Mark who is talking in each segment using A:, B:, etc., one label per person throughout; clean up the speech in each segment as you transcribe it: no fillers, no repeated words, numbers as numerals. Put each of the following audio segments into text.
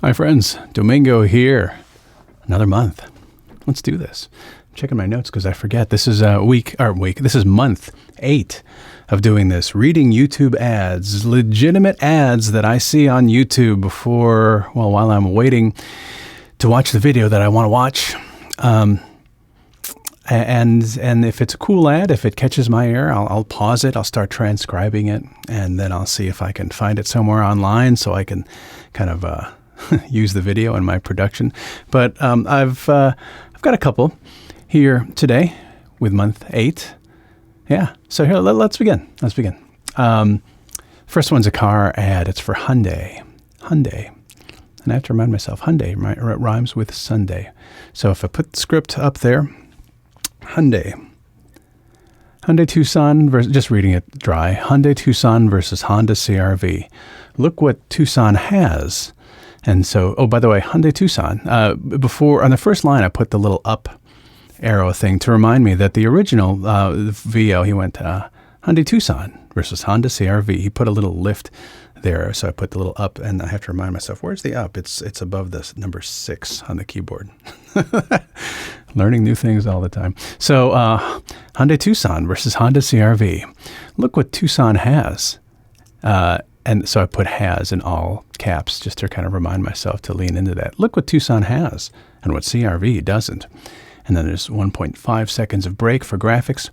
A: Hi friends, Domingo here. Another month. Let's do this. I'm checking my notes because I forget. This is this is month 8 of doing this. Reading YouTube ads, legitimate ads that I see on YouTube while I'm waiting to watch the video that I want to watch. And if it's a cool ad, if it catches my ear, I'll pause it. I'll start transcribing it, and then I'll see if I can find it somewhere online so I can kind of use the video in my production. But I've got a couple here today with month 8. Yeah. So here, let's begin. First one's a car ad. It's for Hyundai. And I have to remind myself, Hyundai rhymes with Sunday. So if I put the script up there, Hyundai Tucson versus, just reading it dry, Hyundai Tucson versus Honda CR-V. Look what Tucson has. And so, oh, by the way, Hyundai Tucson, before, on the first line, I put the little up arrow thing to remind me that the original VO, he went Hyundai Tucson versus Honda CR-V. He put a little lift there, so I put the little up, and I have to remind myself, where's the up? It's above the number 6 on the keyboard. Learning new things all the time. So Hyundai Tucson versus Honda CR-V. Look what Tucson has. And so I put has in all caps just to kind of remind myself to lean into that. Look what Tucson has and what CR-V doesn't. And then there's 1.5 seconds of break for graphics.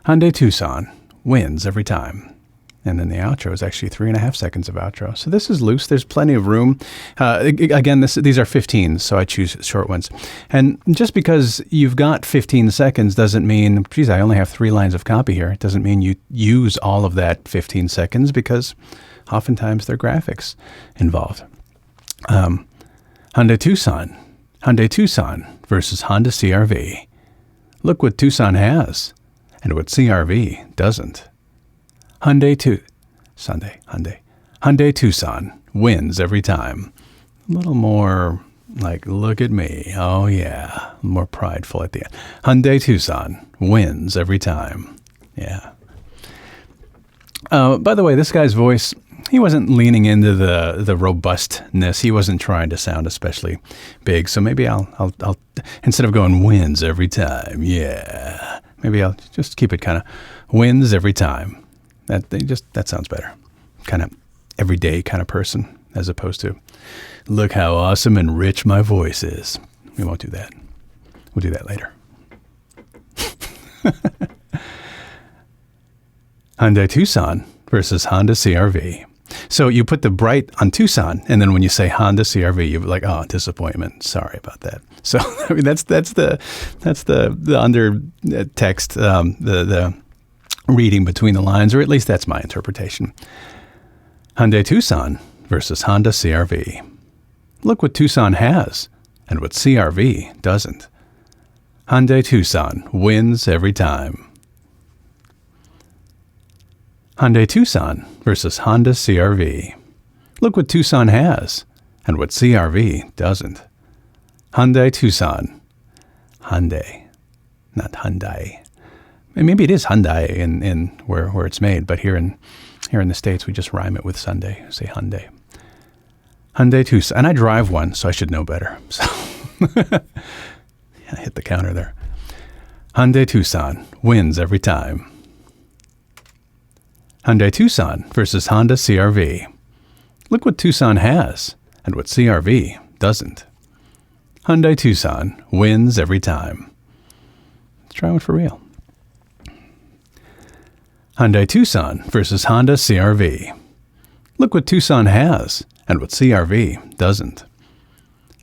A: Hyundai Tucson wins every time. And then the outro is actually 3.5 seconds of outro. So this is loose. There's plenty of room. Again, these are 15, so I choose short ones. And just because you've got 15 seconds doesn't mean, geez, I only have 3 lines of copy here. It doesn't mean you use all of that 15 seconds because oftentimes there are graphics involved. Hyundai Tucson versus Honda CR-V. Look what Tucson has and what CR-V doesn't. Hyundai Tucson wins every time. A little more like, look at me. Oh yeah, more prideful at the end. Hyundai Tucson wins every time. Yeah. By the way, this guy's voice, he wasn't leaning into the robustness. He wasn't trying to sound especially big. So maybe I'll instead of going wins every time, yeah, maybe I'll just keep it kind of wins every time. That sounds better. Kind of everyday kind of person, as opposed to look how awesome and rich my voice is. We won't do that. We'll do that later. Hyundai Tucson versus Honda CR-V. So you put the bright on Tucson, and then when you say Honda CR-V, you're like, oh, disappointment. Sorry about that. So I mean, that's the under text, the reading between the lines, or at least that's my interpretation. Hyundai Tucson versus Honda CR-V. Look what Tucson has and what CR-V doesn't. Hyundai Tucson wins every time. Hyundai Tucson versus Honda CR-V. Look what Tucson has and what CR-V doesn't. Hyundai Tucson. Hyundai, not Hyundai. And maybe it is Hyundai in where it's made, but here in the States we just rhyme it with Sunday. Say Hyundai. Hyundai Tucson, and I drive one, so I should know better. So I hit the counter there. Hyundai Tucson wins every time. Hyundai Tucson versus Honda CR-V. Look what Tucson has and what CR-V doesn't. Hyundai Tucson wins every time. Let's try one for real. Hyundai Tucson versus Honda CR-V. Look what Tucson has and what CR-V doesn't.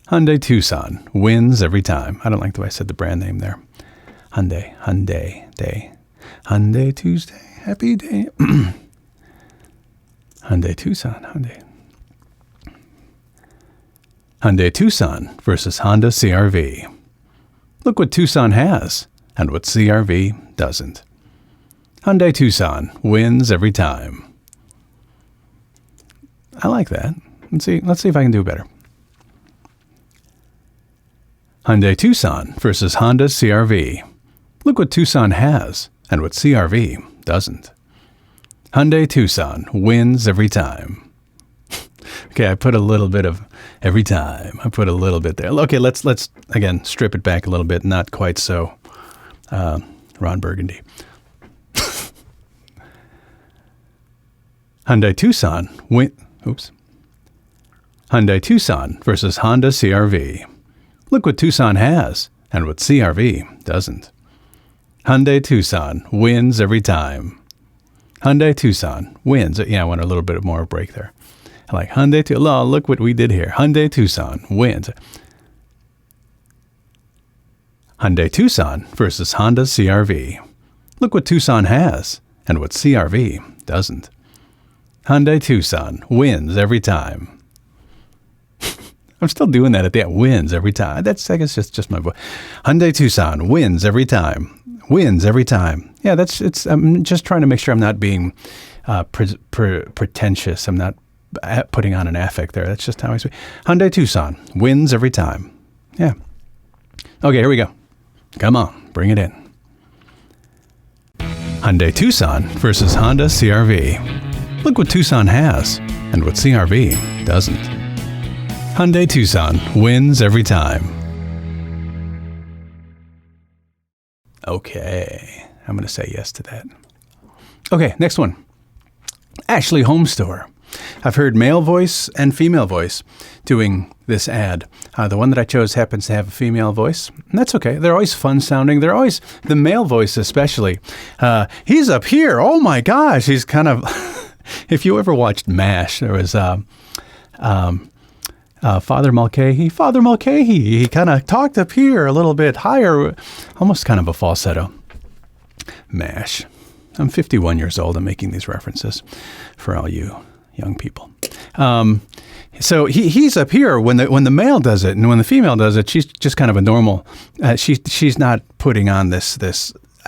A: Hyundai Tucson wins every time. I don't like the way I said the brand name there. Hyundai Day. Hyundai Tuesday. Happy day. Hyundai Tucson. Hyundai Tucson versus Honda CR-V. Look what Tucson has and what CR-V doesn't. Hyundai Tucson wins every time. I like that. Let's see if I can do better. Hyundai Tucson versus Honda CR-V. Look what Tucson has and what CR-V doesn't. Hyundai Tucson wins every time. Okay, I put a little bit of every time. I put a little bit there. Okay, let's again strip it back a little bit. Not quite so Ron Burgundy. Hyundai Tucson Hyundai Tucson versus Honda CR-V. Look what Tucson has and what CR-V doesn't. Hyundai Tucson wins every time. Hyundai Tucson wins. Yeah, I want a little bit more break there. I like Hyundai Tucson. Oh, look what we did here. Hyundai Tucson wins. Hyundai Tucson versus Honda CR-V. Look what Tucson has and what CR-V doesn't. Hyundai Tucson wins every time. I'm still doing that at the end. Wins every time. That's, I guess, just my voice. Hyundai Tucson wins every time. Wins every time. Yeah, I'm just trying to make sure I'm not being pretentious. I'm not putting on an affect there. That's just how I speak. Hyundai Tucson wins every time. Yeah. Okay, here we go. Come on, bring it in. Hyundai Tucson versus Honda CR-V. Look what Tucson has and what CR-V doesn't. Hyundai Tucson wins every time. Okay, I'm going to say yes to that. Okay, next one. Ashley Homestore. I've heard male voice and female voice doing this ad. The one that I chose happens to have a female voice, and that's okay. They're always fun sounding. They're always, the male voice especially. He's up here. Oh my gosh. He's kind of, if you ever watched MASH, there was Father Mulcahy. Father Mulcahy. He kind of talked up here a little bit higher, almost kind of a falsetto. MASH. I'm 51 years old. I'm making these references for all you young people. So he's up here when the male does it, and when the female does it, she's just kind of a normal. She's not putting on this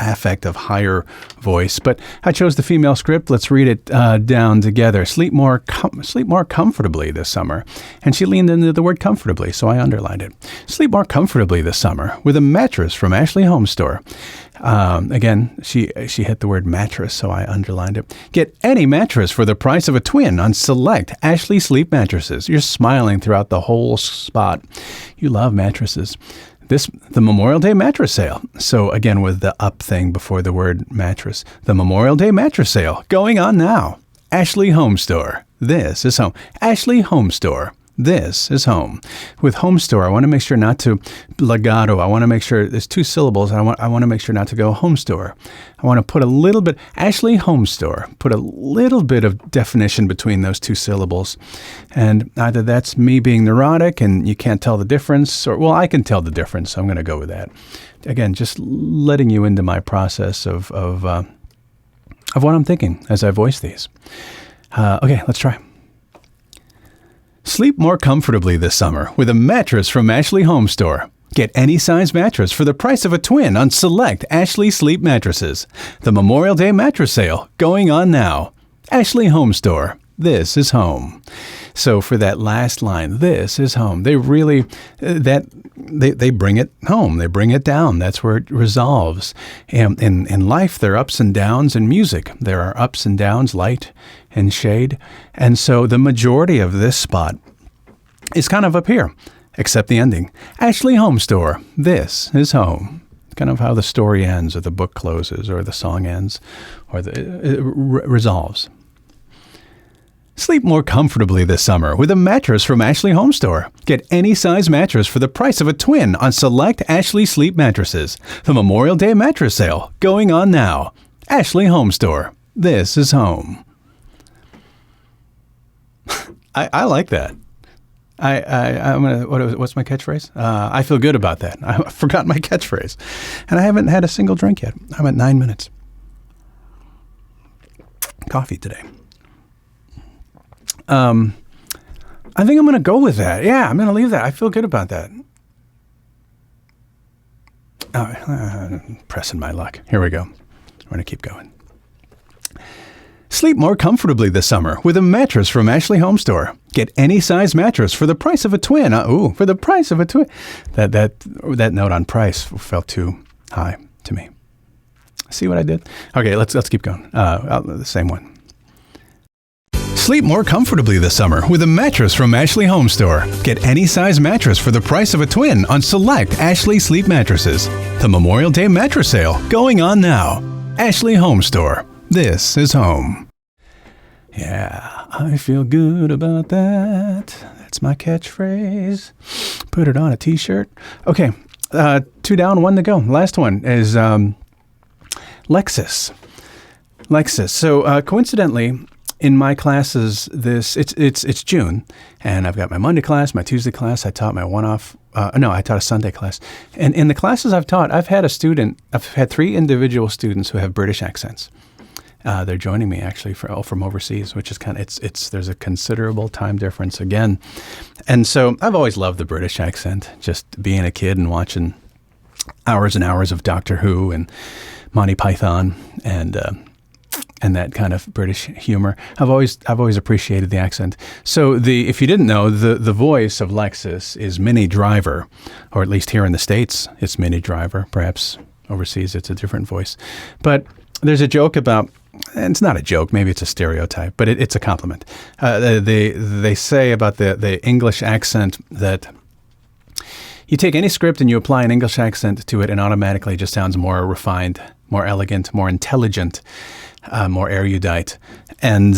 A: affect of higher voice. But I chose the female script. Let's read it down together. Sleep more comfortably this summer. And she leaned into the word comfortably, so I underlined it. Sleep more comfortably this summer with a mattress from Ashley Homestore. Again, she hit the word mattress, so I underlined it. Get any mattress for the price of a twin on select Ashley Sleep mattresses. You're smiling throughout the whole spot. You love mattresses. The Memorial Day mattress sale. So again, with the up thing before the word mattress. The Memorial Day mattress sale going on now. Ashley Homestore. This is home. Ashley Homestore. This is home. With Homestore, I want to make sure not to legato. I want to make sure there's two syllables. I want to make sure not to go Homestore. I want to put a little bit, Ashley Homestore, put a little bit of definition between those two syllables. And either that's me being neurotic and you can't tell the difference, or, well, I can tell the difference, so I'm going to go with that. Again, just letting you into my process of what I'm thinking as I voice these. Okay, let's try. Sleep more comfortably this summer with a mattress from Ashley Homestore. Get any size mattress for the price of a twin on select Ashley Sleep mattresses. The Memorial Day mattress sale going on now. Ashley Homestore. This is home. So for that last line, this is home. They really, they bring it home. They bring it down. That's where it resolves. And in life, there are ups and downs. In music, there are ups and downs, light and shade. And so the majority of this spot is kind of up here, except the ending. Ashley Homestore. This is home. Kind of how the story ends, or the book closes, or the song ends, or it resolves. Sleep more comfortably this summer with a mattress from Ashley Homestore. Get any size mattress for the price of a twin on select Ashley Sleep mattresses. The Memorial Day mattress sale going on now. Ashley Homestore. This is home. I like that. I'm gonna. What's my catchphrase? I feel good about that. I forgot my catchphrase, and I haven't had a single drink yet. I'm at 9 minutes. Coffee today. I think I'm going to go with that. Yeah, I'm going to leave that. I feel good about that. Pressing my luck. Here we go. We're going to keep going. Sleep more comfortably this summer with a mattress from Ashley Homestore. Get any size mattress for the price of a twin. For the price of a twin. That note on price felt too high to me. See what I did? Okay, let's keep going. The same one. Sleep more comfortably this summer with a mattress from Ashley Homestore. Get any size mattress for the price of a twin on select Ashley Sleep mattresses. The Memorial Day mattress sale going on now. Ashley Homestore. This is home. Yeah, I feel good about that. That's my catchphrase. Put it on a t-shirt. Okay, 2 down, 1 to go. Last one is Lexus. So coincidentally, in my classes, it's June, and I've got my Monday class, my Tuesday class. I taught my I taught a Sunday class. And in the classes I've taught, I've had 3 individual students who have British accents. They're joining me actually from overseas, which is there's a considerable time difference again. And so I've always loved the British accent, just being a kid and watching hours and hours of Doctor Who and Monty Python and that kind of British humor. I've always appreciated the accent. So if you didn't know, the voice of Lexus is Minnie Driver, or at least here in the States, it's Minnie Driver. Perhaps overseas it's a different voice. But there's a joke about, and it's not a joke, maybe it's a stereotype, but it's a compliment. They say about the English accent that you take any script and you apply an English accent to it and automatically just sounds more refined, more elegant, more intelligent, more erudite. And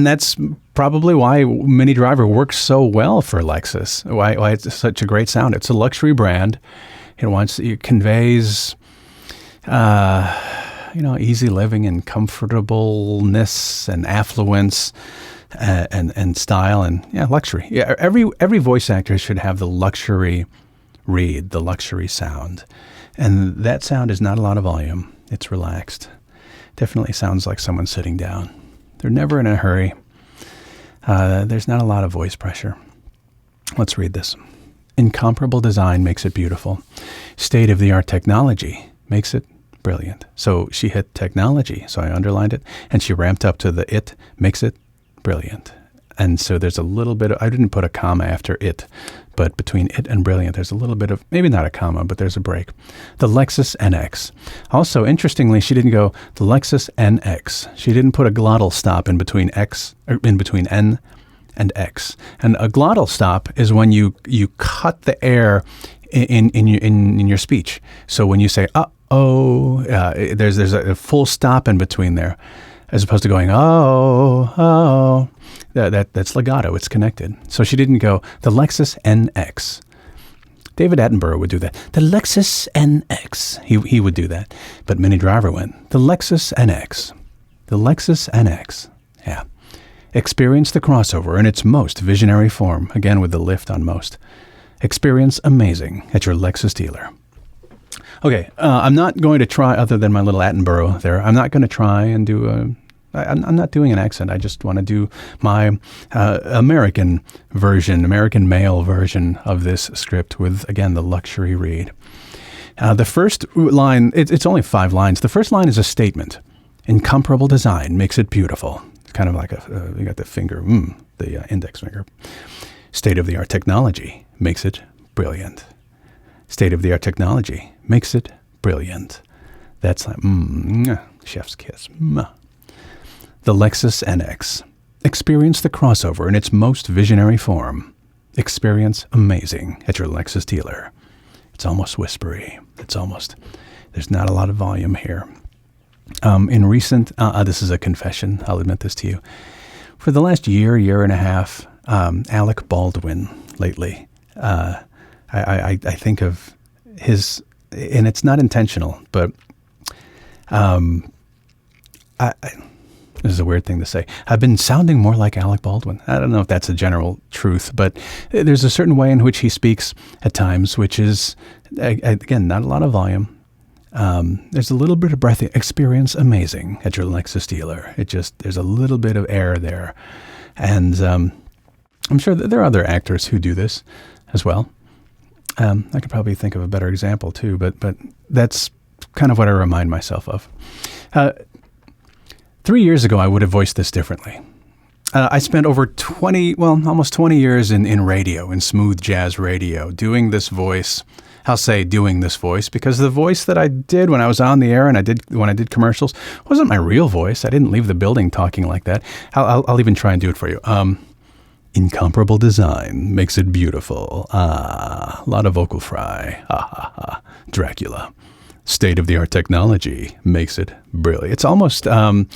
A: that's probably why Minnie Driver works so well for Lexus, why it's such a great sound. It's a luxury brand. It conveys easy living and comfortableness and affluence and style and luxury. Yeah, every voice actor should have the luxury read, the luxury sound. And that sound is not a lot of volume. It's relaxed. Definitely sounds like someone sitting down. They're never in a hurry. There's not a lot of voice pressure. Let's read this. Incomparable design makes it beautiful. State-of-the-art technology makes it brilliant. So she hit technology, so I underlined it, and she ramped up to the it, makes it brilliant. And so there's a little bit of, I didn't put a comma after it, but between it and brilliant, there's a little bit of, maybe not a comma, but there's a break. The Lexus NX. Also, interestingly, she didn't go the Lexus NX. She didn't put a glottal stop in between N and X. And a glottal stop is when you cut the air in your speech. So when you say there's a full stop in between there, as opposed to going oh. That's legato. It's connected. So she didn't go the Lexus NX. David Attenborough would do that. The Lexus NX. He would do that. But Minnie Driver went the Lexus NX. The Lexus NX. Yeah. Experience the crossover in its most visionary form. Again with the lift on most. Experience amazing at your Lexus dealer. Okay, I'm not going to try, other than my little Attenborough there, I'm not going to try and do I'm not doing an accent. I just want to do my American male version of this script with, again, the luxury read. The first line, it's only 5 lines. The first line is a statement. Incomparable design makes it beautiful. It's kind of like you got the finger, the index finger. State-of-the-art technology makes it brilliant. State-of-the-art technology makes it brilliant. That's like, chef's kiss. The Lexus NX. Experience the crossover in its most visionary form. Experience amazing at your Lexus dealer. It's almost whispery. There's not a lot of volume here. In recent, this is a confession, I'll admit this to you. For the last year and a half, Alec Baldwin lately, I think of his, and it's not intentional, but this is a weird thing to say. I've been sounding more like Alec Baldwin. I don't know if that's a general truth, but there's a certain way in which he speaks at times, which is, again, not a lot of volume. There's a little bit of breath. Experience amazing at your Lexus dealer. There's a little bit of air there. And I'm sure that there are other actors who do this as well. I could probably think of a better example too, but that's kind of what I remind myself of. 3 years ago, I would have voiced this differently. I spent over almost 20 years in radio, in smooth jazz radio, doing this voice I'll say doing this voice, because the voice that I did when I was on the air and when I did commercials wasn't my real voice. I didn't leave the building talking like that. I'll even try and do it for you. Incomparable design makes it beautiful. A lot of vocal fry. Dracula. State-of-the-art technology makes it brilliant. It's almost George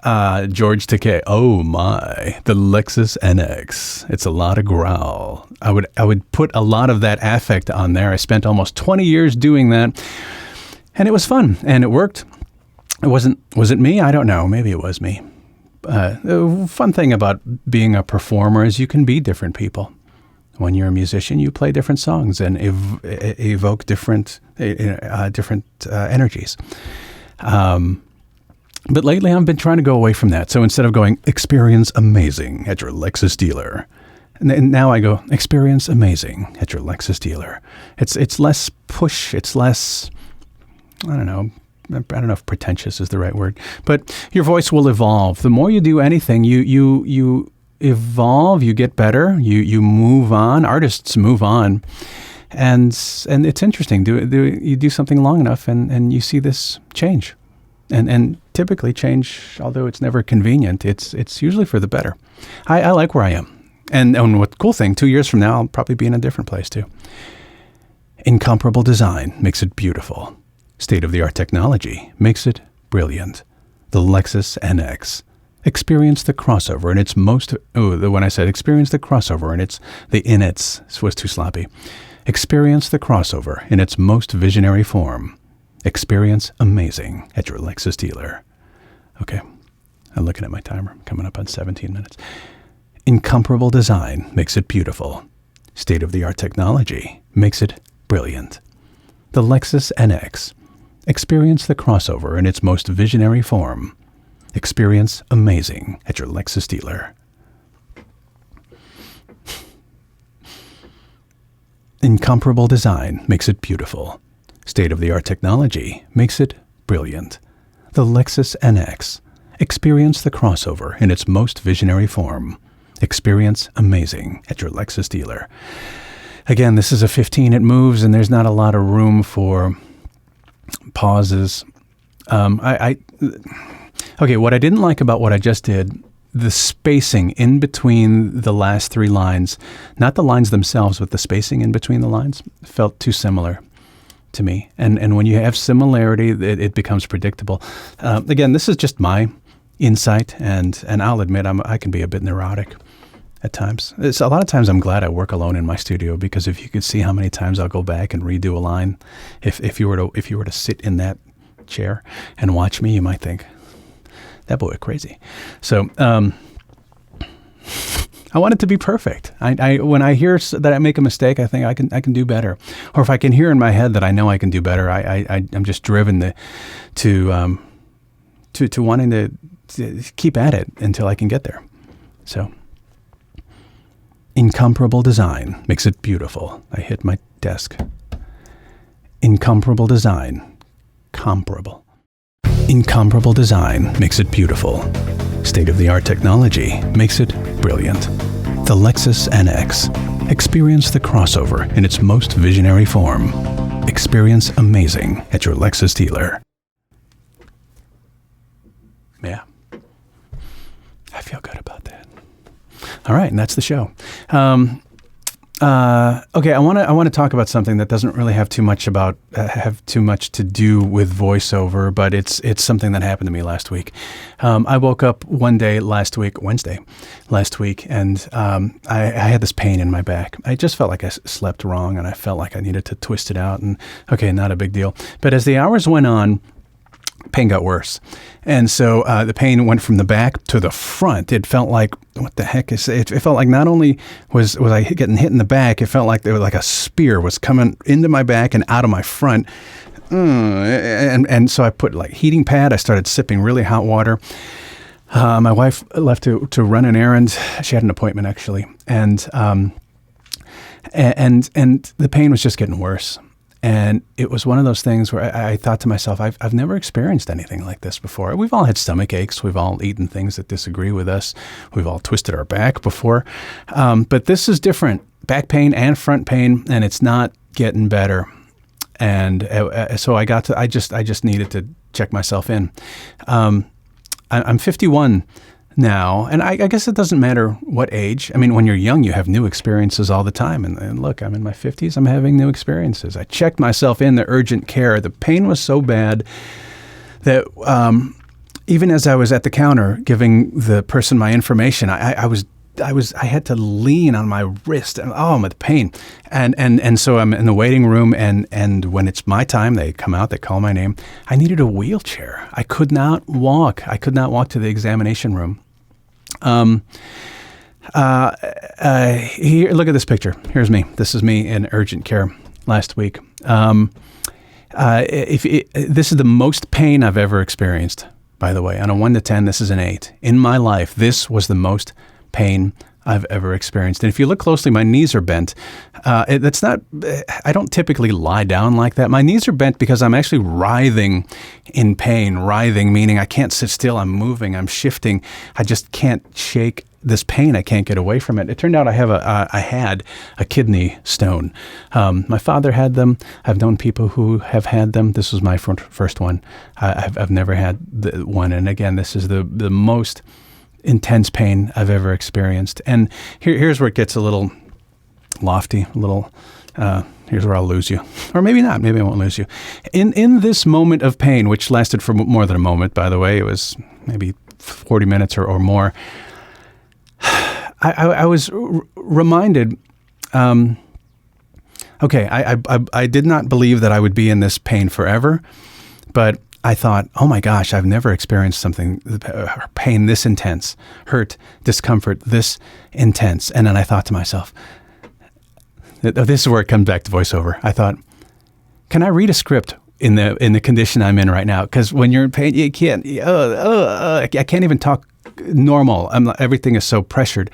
A: Takei. Oh my, the Lexus NX. It's a lot of growl. I would put a lot of that affect on there. I spent almost 20 years doing that, and it was fun, and it worked. Was it me? I don't know. Maybe it was me. The fun thing about being a performer is you can be different people. When you're a musician, you play different songs and evoke different energies. But lately, I've been trying to go away from that. So instead of going, experience amazing at your Lexus dealer, and now I go, experience amazing at your Lexus dealer. It's less push. It's less, I don't know if pretentious is the right word, but your voice will evolve. The more you do anything, you evolve, you get better, you move on. Artists move on, and it's interesting. You do something long enough, and you see this change, and typically change, although it's never convenient, it's usually for the better. I like where I am, and what cool thing, 2 years from now, I'll probably be in a different place too. Incomparable design makes it beautiful. State-of-the-art technology makes it brilliant. The Lexus NX. Experience the crossover in its most... when I said experience the crossover in its... The in its was too sloppy. Experience the crossover in its most visionary form. Experience amazing at your Lexus dealer. Okay, I'm looking at my timer. Coming up on 17 minutes. Incomparable design makes it beautiful. State-of-the-art technology makes it brilliant. The Lexus NX. Experience the crossover in its most visionary form. Experience amazing at your Lexus dealer. Incomparable design makes it beautiful. State-of-the-art technology makes it brilliant. The Lexus NX. Experience the crossover in its most visionary form. Experience amazing at your Lexus dealer. Again, this is a 15. It moves, and there's not a lot of room for pauses. Okay, what I didn't like about what I just did, the spacing in between the last three lines, not the lines themselves, but the spacing in between the lines, felt too similar to me. And when you have similarity, it becomes predictable. Again, this is just my insight, and I'll admit I can be a bit neurotic at times. A lot of times I'm glad I work alone in my studio, because if you could see how many times I'll go back and redo a line, if you were to sit in that chair and watch me, you might think, that boy crazy. So I want it to be perfect. When I hear that I make a mistake, I think I can do better. Or if I can hear in my head that I know I can do better, I'm just driven to wanting to keep at it until I can get there. So incomparable design makes it beautiful. I hit my desk. Incomparable design. Comparable. Incomparable design makes it beautiful. State-of-the-art technology makes it brilliant. The Lexus NX. Experience the crossover in its most visionary form. Experience amazing at your Lexus dealer. Yeah. I feel good about that. All right, and that's the show. Okay, I want to talk about something that doesn't really have too much to do with voiceover, but it's something that happened to me last week. I woke up one day Wednesday last week, and I had this pain in my back. I just felt like I slept wrong, and I felt like I needed to twist it out. And okay, not a big deal. But as the hours went on, pain got worse. And so the pain went from the back to the front. It felt like, what the heck is it? It felt like not only was I getting hit in the back, it felt like there was like a spear was coming into my back and out of my front. And so I put like heating pad. I started sipping really hot water. My wife left to run an errand. She had an appointment actually. And the pain was just getting worse. And it was one of those things where I thought to myself, I've never experienced anything like this before. We've all had stomach aches. We've all eaten things that disagree with us. We've all twisted our back before. But this is different. Back pain and front pain, and it's not getting better. And so I just needed to check myself in. I'm 51 now, and I guess it doesn't matter what age. I mean, when you're young, you have new experiences all the time. And look, I'm in my 50s, I'm having new experiences. I checked myself in the urgent care. The pain was so bad that even as I was at the counter giving the person my information, I had to lean on my wrist, and I'm at the pain, and so I'm in the waiting room, and when it's my time, they come out, they call my name. I needed a wheelchair. I could not walk. I could not walk to the examination room. Here, look at this picture. Here's me. This is me in urgent care last week. This is the most pain I've ever experienced. By the way, on a 1 to 10, this is an 8. In my life, this was the most pain I've ever experienced. And if you look closely, my knees are bent. I don't typically lie down like that. My knees are bent because I'm actually writhing in pain. Writhing, meaning I can't sit still. I'm moving. I'm shifting. I just can't shake this pain. I can't get away from it. It turned out I had a kidney stone. My father had them. I've known people who have had them. This was my first one. I've never had one. And again, this is the most intense pain I've ever experienced. And here's where it gets a little lofty, here's where I'll lose you. Or maybe not. Maybe I won't lose you. In this moment of pain, which lasted for more than a moment, by the way, it was maybe 40 minutes or more, I was reminded, I did not believe that I would be in this pain forever, but I thought, oh my gosh, I've never experienced pain this intense, hurt, discomfort this intense. And then I thought to myself, this is where it comes back to voiceover. I thought, can I read a script in the condition I'm in right now? Because when you're in pain, you can't. I can't even talk normal. Everything is so pressured.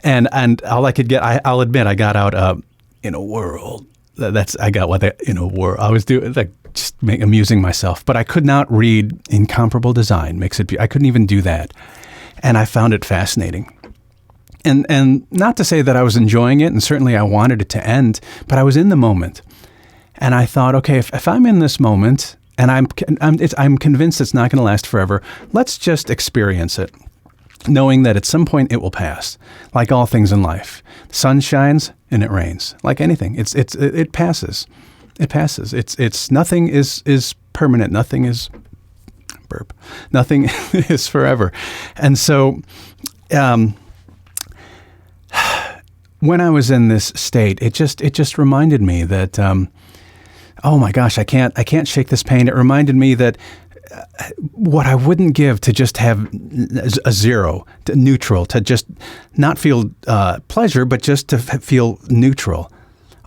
A: And all I could get, I'll admit, I got out in a world. I got what in a world. I was doing just amusing myself, but I could not read incomparable design. I couldn't even do that, and I found it fascinating. And not to say that I was enjoying it, and certainly I wanted it to end, but I was in the moment, and I thought, okay, if I'm in this moment, and I'm convinced it's not going to last forever, let's just experience it, knowing that at some point it will pass, like all things in life. The sun shines and it rains, like anything. It passes. It passes. It's nothing is permanent. Nothing is Nothing is forever. And so, when I was in this state, it just reminded me that, oh my gosh, I can't shake this pain. It reminded me that what I wouldn't give to just have a zero, to neutral, to just not feel pleasure, but just to feel neutral.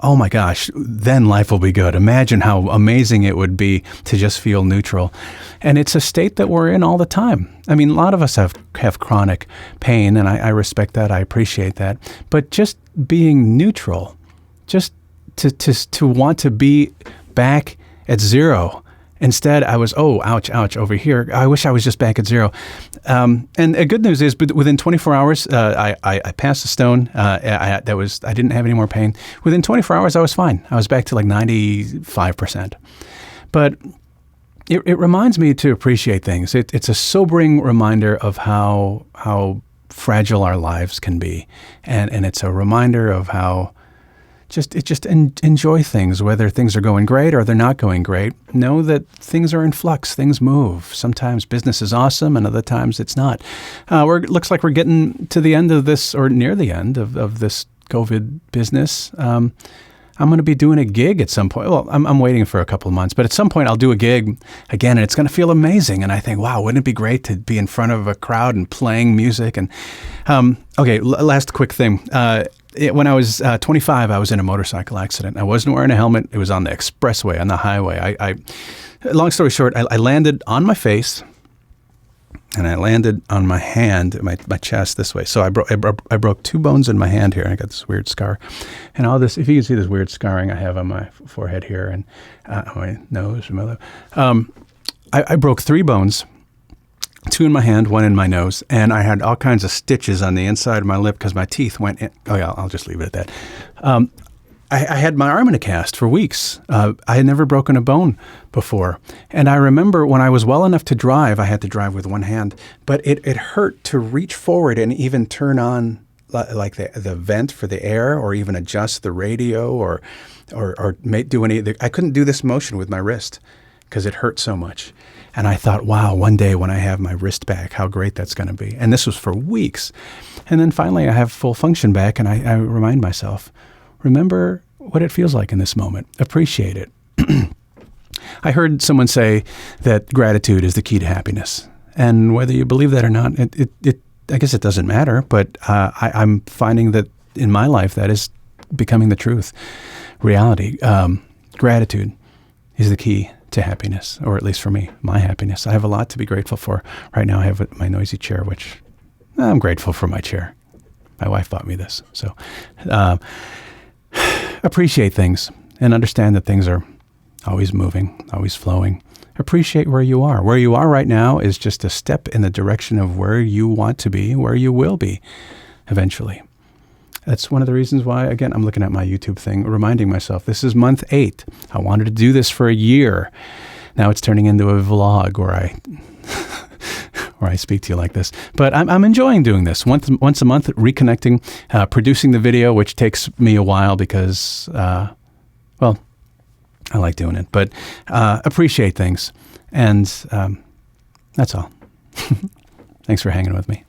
A: Oh my gosh, then life will be good. Imagine how amazing it would be to just feel neutral. And it's a state that we're in all the time. I mean, a lot of us have chronic pain, and I respect that. I appreciate that. But just being neutral, just to want to be back at zero. Instead, I was, ouch, over here. I wish I was just back at zero. And the good news is, but within 24 hours, I passed the stone. I didn't have any more pain. Within 24 hours, I was fine. I was back to like 95%. But it reminds me to appreciate things. It's a sobering reminder of how fragile our lives can be, and it's a reminder of how. Just enjoy things, whether things are going great or they're not going great. Know that things are in flux, things move. Sometimes business is awesome and other times it's not. Looks like we're getting to the end of this, or near the end of this COVID business. I'm going to be doing a gig at some point. Well, I'm waiting for a couple of months, but at some point I'll do a gig again, and it's going to feel amazing. And I think, wow, wouldn't it be great to be in front of a crowd and playing music? And last quick thing. When I was 25, I was in a motorcycle accident. I wasn't wearing a helmet. It was on the expressway, on the highway. Long story short, I landed on my face, and I landed on my hand, my chest this way. So I broke 2 bones in my hand here, and I got this weird scar. And all this, if you can see this weird scarring I have on my forehead here and my nose and my lip. I broke 3 bones. 2 in my hand, 1 in my nose, and I had all kinds of stitches on the inside of my lip because my teeth went in. Oh yeah, I'll just leave it at that. I had my arm in a cast for weeks. I had never broken a bone before. And I remember when I was well enough to drive, I had to drive with one hand, but it hurt to reach forward and even turn on like the vent for the air, or even adjust the radio, or do any. I couldn't do this motion with my wrist because it hurt so much. And I thought, wow, one day when I have my wrist back, how great that's going to be. And this was for weeks. And then finally I have full function back, and I remind myself, remember what it feels like in this moment. Appreciate it. I heard someone say that gratitude is the key to happiness. And whether you believe that or not, I guess it doesn't matter. But I'm finding that in my life that is becoming the truth, reality. Gratitude is the key to happiness, or at least for me, my happiness. I have a lot to be grateful for. Right now I have my noisy chair, which I'm grateful for my chair. My wife bought me this. So appreciate things and understand that things are always moving, always flowing. Appreciate where you are. Where you are right now is just a step in the direction of where you want to be, where you will be eventually. That's one of the reasons why, again, I'm looking at my YouTube thing, reminding myself, this is month 8. I wanted to do this for a year. Now it's turning into a vlog where I speak to you like this. But I'm enjoying doing this. Once a month, reconnecting, producing the video, which takes me a while because, well, I like doing it. But appreciate things. And that's all. Thanks for hanging with me.